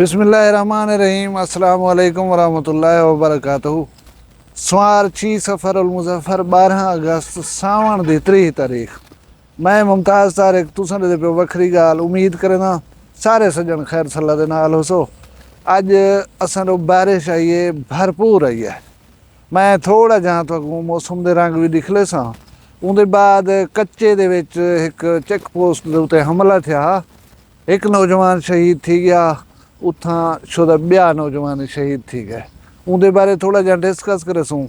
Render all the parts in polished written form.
बिस्मिल्लाहिर्रहमानिर्रहीम अस्सलाम वालेकुम वरहमतुल्लाहि वबरकातुहू। सवार 6 सफ़र उल मुज़फ़्फ़र 12 अगस्त सावण दी 30 तारीख। मैं मुमताज़ तारिक तुसां दे पे वखरी गाल उम्मीद करना सारे सज्जन खैर सल्ला दे नाल होसो। अज असां नो बारिश आई है, भरपूर आई है। मैं थोड़ा जहाँ तक मौसम दे रंग भी दिखले सा। उहदे बाद कच्चे दे विच एक चेक पोस्ट दे उत्ते हमला थिया, एक नौजवान शहीद थी गया, उथा शुदा ब्या नौजवान शहीद थी गए। उनके बारे थोड़ा जहा डिस्कस करे सूँ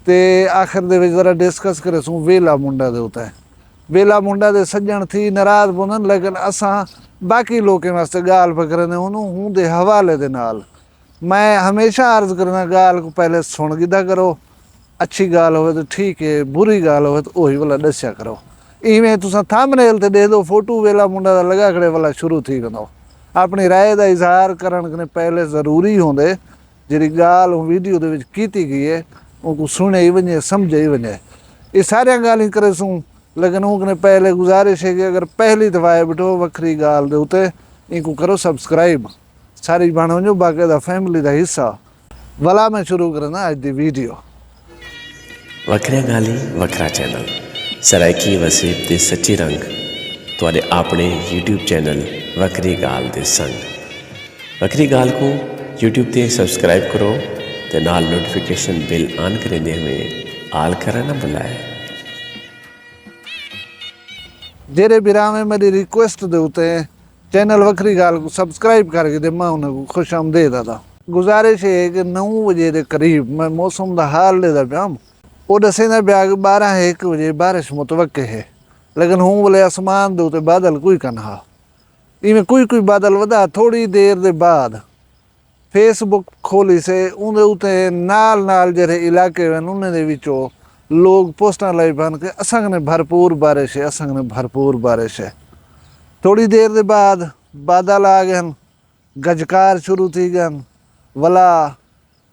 तो आखिर दे जरा डिस्कस करे सूँ वेला मुंडा दे उत्ते। वेला मुंडा दे सज्जन थी नाराज बुनन, लेकिन असां बाकी लोगों वास्ते गाल पकड़ने हूँ दे हवाले दे नाल। मैं हमेशा अर्ज करना गाल को पहले सुन गिदा करो, अच्छी गाल हो तो ठीक है, बुरी गाल हो तो वही वाला दस्या करो। इवें तुसां थंबनेल ते दे दो फोटो वेला मुंडा दा लगा खड़े वाला शुरू थी वंदो। अपनी राय का इजहार करने पहले जरूरी होंदे जी गाल वीडियो दे विच कीती गई है उनको सुने ही वजे, समझे ही वजे। ये सारिया गाल करे सूँ, लेकिन उनके पहले गुजारिश है कि अगर पहली दफा बिठो वखरी गाल दे उते इनको करो सब्सक्राइब, सारी बन वजो बाकायदा फैमिली का हिस्सा। वाला मैं शुरू करना अज दी वीडियो। वखरिया गाली वखरा चैनल सरायकी वसीब दे सच्ची रंग तुहाडे अपने यूट्यूब चैनल वखरी गाल दे संग। वखरी गाल को यूट्यूब ते सब्सक्राइब करो ते नाल नोटिफिकेशन बिल ऑन करेंदे हुए आल करा ना बुलाए। जेरे बिरामे मेरी रिक्वेस्ट दे उते चैनल वखरी गाल को सब्सक्राइब करके दे मैं उन्हें खुश आमदेद अदा। गुजारिश है कि 9 बजे के करीब मैं मौसम का हाल लेदा पिया। वो दसेंदा पिया कि 12-1 बजे बारिश मुतवक्के है, लेकिन हूँ बोले आसमान दे उते बादल कोई कन हा। इवें कोई बादल वधा। थोड़ी देर दे बाद फेसबुक खोली से उनके उत्ते नाल नाल जेरे इलाके हैं उन्हें दे विचों लोग पोस्टां लाई पान के असंग ने भरपूर बारिश है, असंग ने भरपूर बारिश है। थोड़ी देर दे बाद बादल आ गए, गजकार शुरू थी गए। वला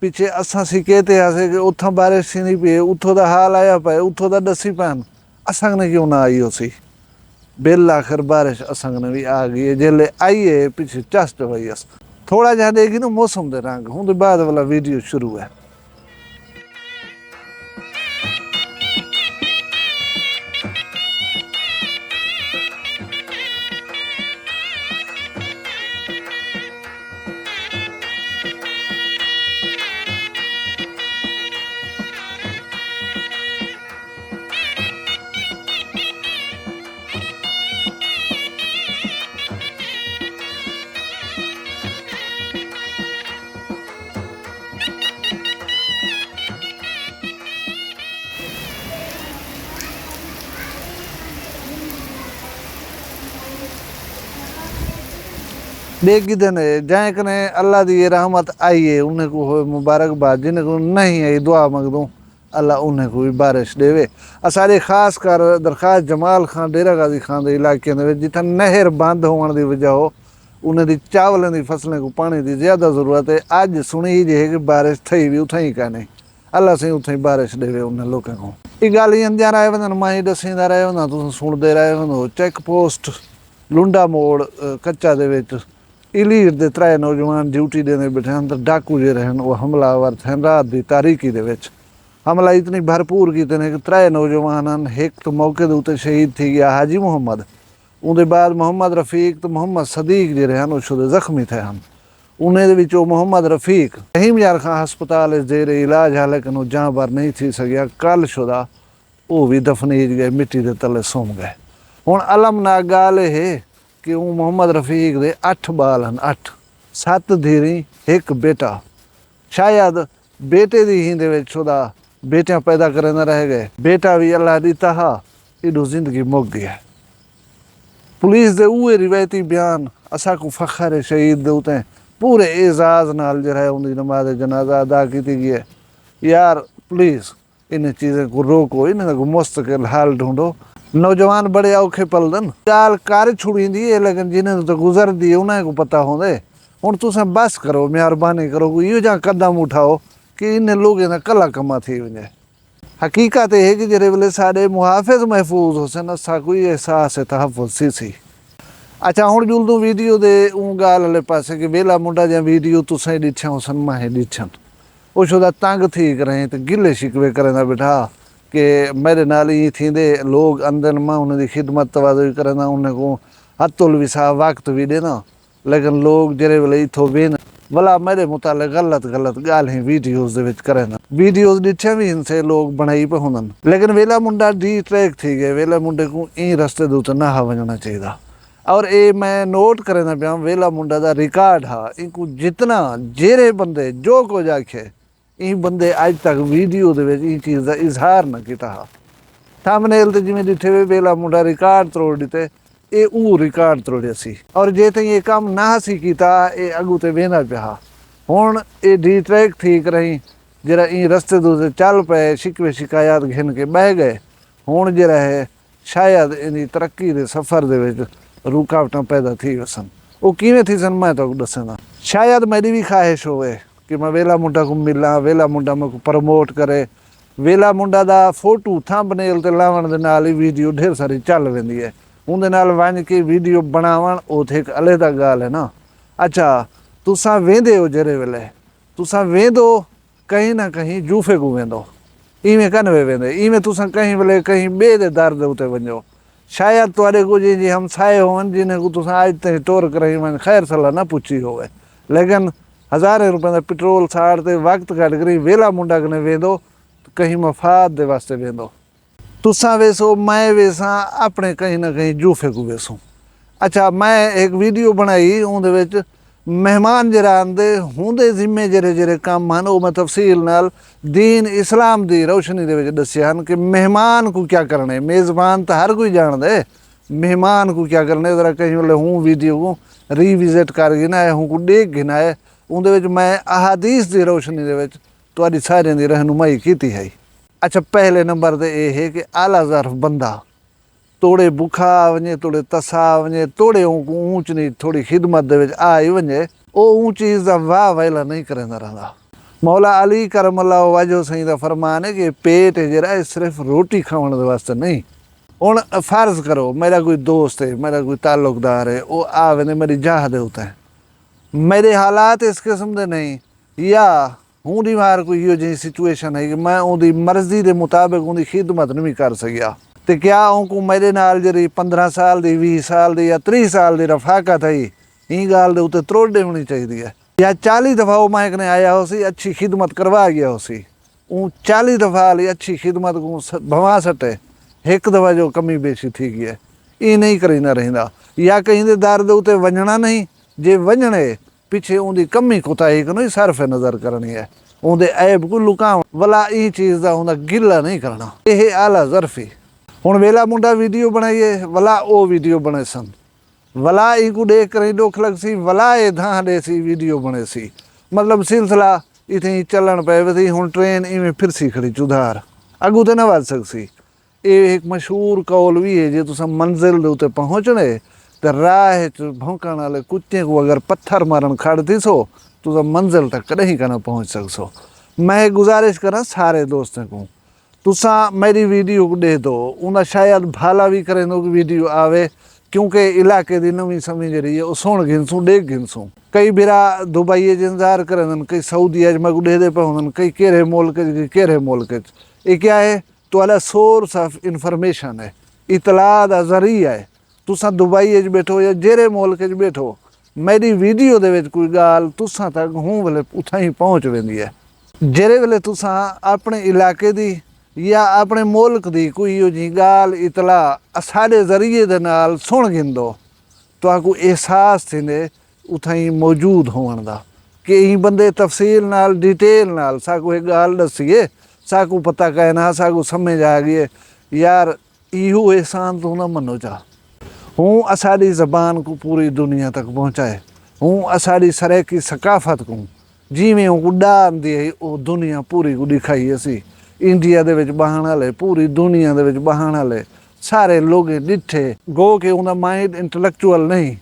पिछे असां सी कहते हसे कि उथों बारिश नहीं पी, उथों दा हाल आया पे, उथों दा दसी पैन असंग ने क्यों ना आई हो सी। बिल आखिर बारिश असंग ने भी आ गई है। जेले आई है पीछे चस्ट हुई है। थोड़ा जहा देगी ना मौसम दे रंग, हूँ बाद वाला वीडियो शुरू है। देगी दिन जै कने अल्लाह की ये रहमत आई है उन्हें को हो मुबारकबाद, जिन्हें को नहीं आई दुआ मंग दूँ अल्लाह उन्हें को भी बारिश देवे। सारे खास कर दरखास्त जमाल खान डेरा गाजी खान के इलाके जिथे नहर बंद होने की वजह हो उन्हें दी चावलों की फसलें को पानी की ज़्यादा जरूरत है। अज सुनी ही जे कि बारिश थी भी उथा ही कहने अल्लाह से उथा ही बारिश देवे उन्हें लोगों को। ये गल अंदिया रहे वंदन माही दसींदा रहे वंदा तुम सुनते रहे वंदो। चेक पोस्ट लुंडा मोड़ कच्चा दे विच इलीट दे 3 नौजवान ड्यूटी देने बैठे हैं तो डाकू जे रहन वो हमलावर थे। रात की तारीकी दे विच हमला इतनी भरपूर कीते ने कि 3 नौजवान एक तो मौके दे उत्ते शहीद थी गया हाजी मुहम्मद। उनके बाद मोहम्मद रफीक तो मोहम्मद सदीक जे रहन वो जख्मी थे हैं। उन्हें विचों मोहम्मद रफीक रहीम यार खां हस्पताल जेरे इलाज है, लेकिन वो जहाँ बार नहीं थी सकिया। कल शुदा वो भी दफनीज गए, मिट्टी के तले सुम गए। हुण अलमनाक गाल है कि वो मोहम्मद रफीक दे 8 बाल हैं, 8 7 धीरी 1 बेटा। शायद बेटे दी ही दे विच शुदा बेटियां पैदा करे न रह गए, बेटा भी अल्लाह दिता हा इडो जिंदगी मुक गई। पुलिस दे उहे रिवायती बयान असा को फखर है शहीद दे उते पूरे एजाज नाल जो है उनकी नमाज जनाजा अदा की गई है। यार प्लीज़ इन चीज़ें को रोको, इन्हें को मुस्तकिल हाल ढूंढो। नौजवान बड़े औखे पलदन गाल कर छुड़ी दी है, लेकिन जिन्हें तो गुजर दी उन्हें को पता होंदे। हुण तुसें बस करो, मेहरबानी करो, कोई इहो जिहा कदम उठाओ कि इन्हें लोगों का कला कमा थी वजे। हकीकत है कि जेरे वेले साडे मुहाफिज महफूज हुसन असा कोई एहसास है तहफ़ुज़ सी। अच्छा हुण जुलदूं वीडियो दे ऊं गाल वाले पासे कि वेला मुंडा जा वीडियो तुसें ॾिठियां सन मां ॾिठियां ਉਹ ਸ਼ੋਦਾ ਤੰਗ ਠੀਕ ਰਹੇ ਤੇ ਗਿੱਲੇ ਸ਼ਿਕਵੇ ਕਰਦਾ ਬਿਠਾ कि मेरे नाल ही थींदे लोग अंदर मां उन दी खिदमत तवाज़ो करंदा उन को हथुल भी सा वक्त भी देना लेकिन लोग जेरे वेले इथों वेन भला मेरे मुतालिक गलत ॻाल्हि वीडियोज़ दे विच करन वीडियोज़ ॾिठियां भी इनसे लोग बनाई पे हुंदन लेकिन वेला मुंडा डी ट्रैक थी गए वेला मुंडे को ई रस्ते दे उत्ते ना वञणा चाहिदा और ये मैं नोट करना पिया वेला मुंडा दा रिकॉर्ड हा इनको जितना जेरे बंदे जो कुछ आखे ਇਹ ਬੰਦੇ ਅੱਜ ਤੱਕ ਵੀਡੀਓ ਦੇ ਵਿੱਚ ਇਹ ਚੀਜ਼ ਦਾ ਇਜ਼ਹਾਰ ਨਾ ਕੀਤਾ ਹਾ ਥੰਬਨੇਲ ਤੇ ਜਿਵੇਂ ਦਿੱਤੇ ਵੇ ਵੇਲਾ ਮੁੰਡਾ ਰਿਕਾਰਡ ਤੋੜ ਦਿੱਤੇ ਇਹ ਉਹ ਰਿਕਾਰਡ ਤੋੜਿਆ ਸੀ ਔਰ ਜੇ ਤੇ ਇਹ ਕੰਮ ਨਾ ਸੀ ਕੀਤਾ ਇਹ ਅਗੂ ਤੇ ਵੇਨਾ ਪਿਆ ਹੁਣ ਇਹ ਡੀ ਟਰੈਕ ਠੀਕ ਰਹੀ ਜਿਹੜਾ ਇਹ ਰਸਤੇ ਦੂਜੇ ਚੱਲ ਪਏ ਸ਼ਿਕਵੇ ਸ਼ਿਕਾਇਤ ਘਿਨ ਕੇ ਬਹਿ ਗਏ ਹੁਣ ਜਿਹੜਾ ਹੈ ਸ਼ਾਇਦ ਇਹਦੀ ਤਰੱਕੀ ਦੇ ਸਫ਼ਰ ਦੇ ਵਿੱਚ ਰੁਕਾਵਟਾਂ ਪੈਦਾ ਥੀ ਵਸਨ ਉਹ ਕਿਵੇਂ ਥੀ ਸਨ ਮੈਂ ਤੁਹਾਨੂੰ ਦੱਸਣਾ ਸ਼ਾਇਦ ਮੇਰੀ ਵੀ ਖਾਹਿਸ਼ ਹੋਵੇ कि मैं वेला मुंडा को मिला वेला मुंडा मेरे को प्रमोट करे वेला मुंडा दा फोटो थंबनेल ते लावण दे नाल ही वीडियो ढेर सारी चल वेंदी है उहदे नाल वंज के वीडियो बनावण ओ ते एक अलहदा गाल है ना अच्छा तुसां वेंदे हो जेरे वेले तुसां वेंदो कहीं ना कहीं जूफे को वेंदो इवें कनवे वेंदे इवें तुसां कहीं वेले कहीं बे दे दर दे उते वञो शायद तुहाडे को जी हम साए होवन जिन्हें को तुसां अज ताईं टोर कराई वन खैर सलाह ना पुछी होवे लेकिन हज़ारे रुपए का पेट्रोल साड़ते वक्त कट करी वेला मुंडा कने वेंदो कहीं मफाद दे वास्ते वेंदो तुसां वेसो मैं वेसा अपने कहीं ना कहीं जूफे को वेसूं अच्छा मैं एक वीडियो बनाई उहदे विच मेहमान जरा आंदे हुंदे जिम्मे जेरे जेरे काम हन वो मैं तफसील नाल दीन इस्लाम दी रोशनी दे विच दस्सिया हन कि मेहमान को क्या करने मेज़बान तो हर कोई जान दे मेहमान को क्या करने जरा कहीं वाले हूँ वीडियो को रीविजिट कर गिनाए हूँ को देख गिनाए ਉਹਦੇ ਵਿੱਚ ਮੈਂ ਅਹਾਦੀਸ ਦੀ ਰੋਸ਼ਨੀ ਦੇ ਵਿੱਚ ਤੁਹਾਡੀ ਸਾਰਿਆਂ ਦੀ ਰਹਿਨੁਮਾਈ ਕੀਤੀ ਹੈ अच्छा पहले नंबर ते ये है कि आला ज़र्फ बंदा तोड़े बुखा वने तोड़े तसा वने तोड़े ऊँच नहीं थोड़ी खिदमत दे विच आई वने ओ ऊँ चीज़ दा वाह वेला नहीं करंदा रहंदा मौला अली करमल्लाहु वजह सही दा फरमान है कि पेट है जरा सिर्फ रोटी खाने दे वास्ते नहीं हुण फर्ज करो मेरा कोई दोस्त है मेरा कोई ताल्लुकदार है वो आवे ने मेरी जाह दे उते मेरे हालात इस किस्म दे नहीं या हूँ बीमार कोई इहो जी सिचुएशन है कि मैं उनकी मर्जी के मुताबिक उनकी खिदमत नहीं कर सकिया तो क्या उनको मेरे नाल जी 15 साल की 20 साल की या 30 साल की रफाकत है ई गाल दे उत्ते त्रोड़े होनी चाहिए है या 40 दफ़ा वो मैं कने आया हो सी अच्छी खिदमत करवा गया हो सी 40 दफ़ा वाली अच्छी खिदमत को भवा सटे एक दफ़ा जो कमी बेशी थी गई है ये नहीं करींदा रहिंदा या कहीं दे दर दे उत्ते वञणा नहीं जे वञणे पिछे उनकी कमी कोताही को नहीं सर्फ नज़र करनी है उनके ऐब को लुकाव वाला ये चीज़ का उनका गिला नहीं करना यह आला ज़र्फी हुण वेला मुंडा वीडियो बनाइए वला ओ वीडियो बने सन वला इनको देख कर दुख लग सी वला ये धां दे सी वीडियो बने सी मतलब सिलसिला इतनी चलन पे वी हुण ट्रेन इवें फिर सी खड़ी चुधार अगू तो ना वध सकसी ये एक मशहूर कौल भी है जो तुसां मंजिल दे उत्ते पहुँचने तो राह च भौंकण वाले कुत्ते को अगर पत्थर मारन खड़ थीसो तो मंजिल तक कहीं का ना पहुँच सकसो मैं गुजारिश करा सारे दोस्तों को तुसा मेरी वीडियो को दे दो उन्हें शायद भाला भी करें दो वीडियो आवे क्योंकि इलाके की नवी समझ रही है वो सुन गिनसूँ देख गिनसूँ कई बिरा दुबई इंतजार करें कई सऊदी अजमा को दे पे हों कई केरे मुल्क ये क्या है तो सोर्स ऑफ इंफॉर्मेशन है इतला दा जरिया है तुसा दुबई बैठो या जेरे मुल्क बैठो मेरी वीडियो दे विच कोई गाल तुसा तक हूँ वेले उथा ही पहुँच वेंदी है जेरे वेले तुसा अपने इलाके दी या अपने मुल्क दी कोई इहो जी गाल इतला साडे जरिए दे नाल सुन गिंदो तुहाकू एहसास थींदे उथा ही मौजूद होवन दा कि ई बंदे तफसील नाल डिटेल नाल साकू एक गाल दसीए साकू पता कहना साकू समझ आ गई यार इहो एहसान तू ना मनो चा हूँ असाड़ी ज़बान को पूरी दुनिया तक पहुँचाए हूँ असाड़ी सरे की सकाफत को जिमें उड़ान दी वो दुनिया पूरी को दिखाई असी इंडिया दे विच बहान वाले पूरी दुनिया दे विच बहान वाले सारे लोग डिठे गो के उनका माइंड इंटलैक्चुअल नहीं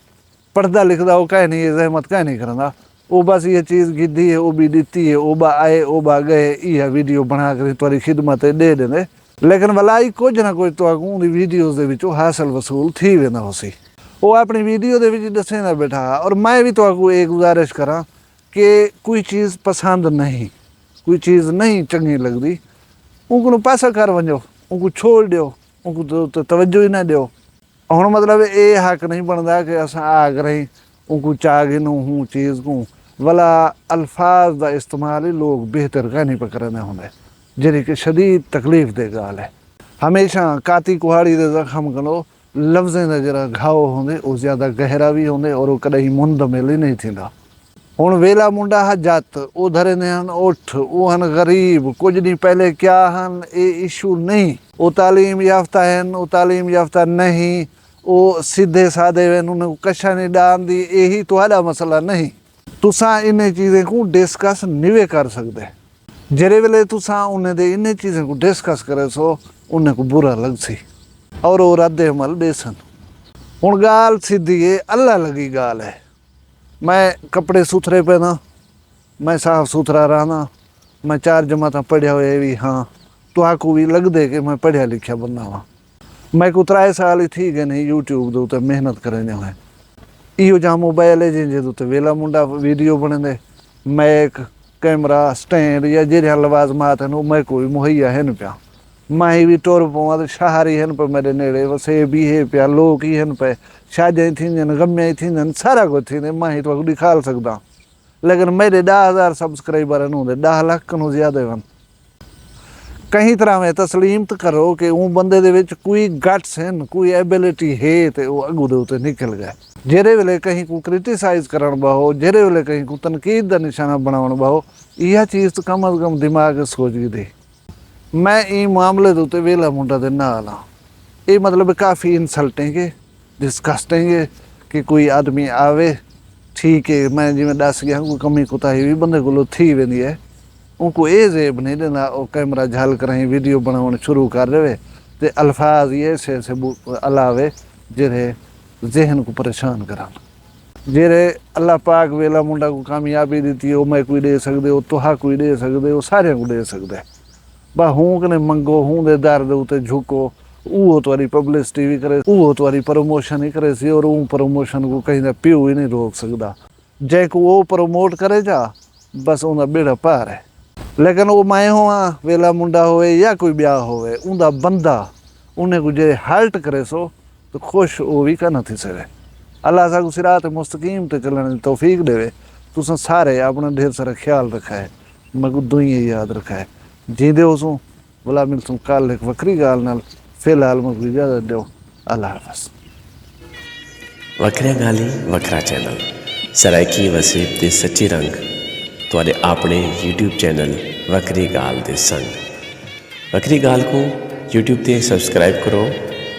पढ़दा लिखदा वो कह नहीं जहमत कह नहीं करता वो बस ये चीज़ गिद्धी है वो भी दिती है वो बा आए वो बा गए यह वीडियो बना कर तुहारी खिदमत दे देंदे लेकिन वलाई कुछ ना कुछ तो वीडियोज़ दे विचों हासिल वसूल थी वेंदा होसी वो अपनी वीडियो दे विच दसेंदा बैठा। और मैं भी तुहानू एक गुजारिश करा कि कोई चीज़ पसंद नहीं, कोई चीज़ नहीं चंगी लगती, उनको पासा कर वंजो, उनको छोड़ दो, उनको तवज्जो ही ना दो। हुण मतलब ये हक नहीं बनता कि अस आग रही उनको चागिनू हूँ चीज़ को वाला अल्फाज का इस्तेमाल ही लोग बेहतर का नहीं पकड़ने होंगे, जी कि शदीद तकलीफ दे गाल है। हमेशा काती कुहाड़ी दे जख्म कलो लफ्ज़ें का जरा घाव होंगे वो ज़्यादा गहरा भी होंगे और वो कदई मुंदमिल ही नहीं थींदा। हुण वेला मुंडा हा जत वो धरेंदे हन उठ, वो हन गरीब, कुछ दिन पहले क्या हन ये इशू नहीं। वो तालीम याफ्ता हैं, वो तालीम याफ्ता नहीं, वो सीधे साधे वन, उन्हें कशा नहीं डांदी, यही तुहाडा मसला नहीं। तुसा इन चीज़ें को डिस्कस नहीं कर सकते। जेरे वेले तुसा उन्हें दे इन चीज़ें को डिस्कस करे सो उन्हें को बुरा लग सी और वो रद्द अमल देसन। हुण गाल सीधी है, अल्लाह लगी गाल है। मैं कपड़े सुथरे पहना, मैं साफ सुथरा रहना, मैं 4 जमात पढ़िया हुए भी, हाँ तुहाकू भी लग दे कि मैं पढ़िया लिखिया बंदा वा। मैं को 3 साल ही थी गए नहीं यूट्यूब दे उत्ते मेहनत करने हुए। इहो जा मोबाइल है जिंजे उत्ते वेला मुंडा वीडियो बने, मैक कैमरा स्टैंड या जेरिया लवाजमात हैं वो मैं कोई मुहैया है न पिया। मैं भी टुर पवां तो शहरी हैं पे मेरे नेड़े वसे भी है पिया, लोग ही हैं पे, शादियाँ थींदियां गम्यां थींदियां, सारा कुछ थींदे, मैं ही तो दिखाल सकदा। लेकिन मेरे 10,000 सब्सक्राइबर होंदे, 10 लाख नु ज़्यादा वन। कहीं तरह में तस्लीम तो करो कि वो बंदे दे विच कोई गट्स हैं, कोई एबिलिटी है तो वो अगू दे उत्ते निकल गए। जेरे वेले कहीं को क्रिटिसाइज करन बाहो, जेरे वेले कहीं को तनकीद का निशाना बनावन बाहो, यह चीज़ तो कम अज कम दिमाग सोच के दे। मैं ई मामले दे उत्ते वेला मुंडा दे नाल हां। ये मतलब काफ़ी इंसल्टिंग है, डिस्कस्टिंग है कि कोई आदमी आवे, ठीक है मैं जिवें दस गया कोई कमी कुताही भी बंदे कोलों थी वेंदी है, उनको ये जेब नहीं देना, वो कैमरा झल कर वीडियो बनाने शुरू कर रहे तो अल्फाज ये ऐसे अलावे जेरे जहन को परेशान करान। जेरे अल्लाह पाक वेला मुंडा को कामयाबी दी है, वो मैं कोई दे सकते, वो तुहा कोई दे सकते, वो सारे को दे सकते। बा हूँ कने मंगो, हूँ दे दर दे उत्ते झुको, वो तुम्हारी पब्लिसिटी भी करे, वो तुम्हारी प्रमोशन ही करे सी, और वो प्रमोशन को कहीं ना प्यू ही नहीं रोक सकता। जैको वो प्रमोट करे जा बस उनका बेड़ा पार है। लेकिन वो मैं हुआ वेला मुंडा होए या कोई ब्याह होए, उनका बंदा उन्हें को जे हर्ट करे सो तो खुश वो भी कर थी सके। अल्लाह साकू सिरात मुस्तकीम ते चलने की तौफीक देवे। तुसा सारे अपना ढेर सारा ख्याल रखा है, मैं को दुई याद रखा है। जींदे हो सो भला मिलसूँ कल एक वक्री गाल नाल। फिलहाल मैं इजाजत दो, अल्लाह हाफ़िज़। वखरिया गाली वखरा चैनल सरायकी वसीब दे सच्ची रंग तुहाडे अपने यूट्यूब चैनल वखरी गाल दे संग। वखरी गाल को यूट्यूब ते सब्सक्राइब करो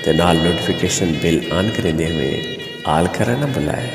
ते नाल नोटिफिकेशन बिल ऑन करेंदे हुए आल करा ना बुलाए।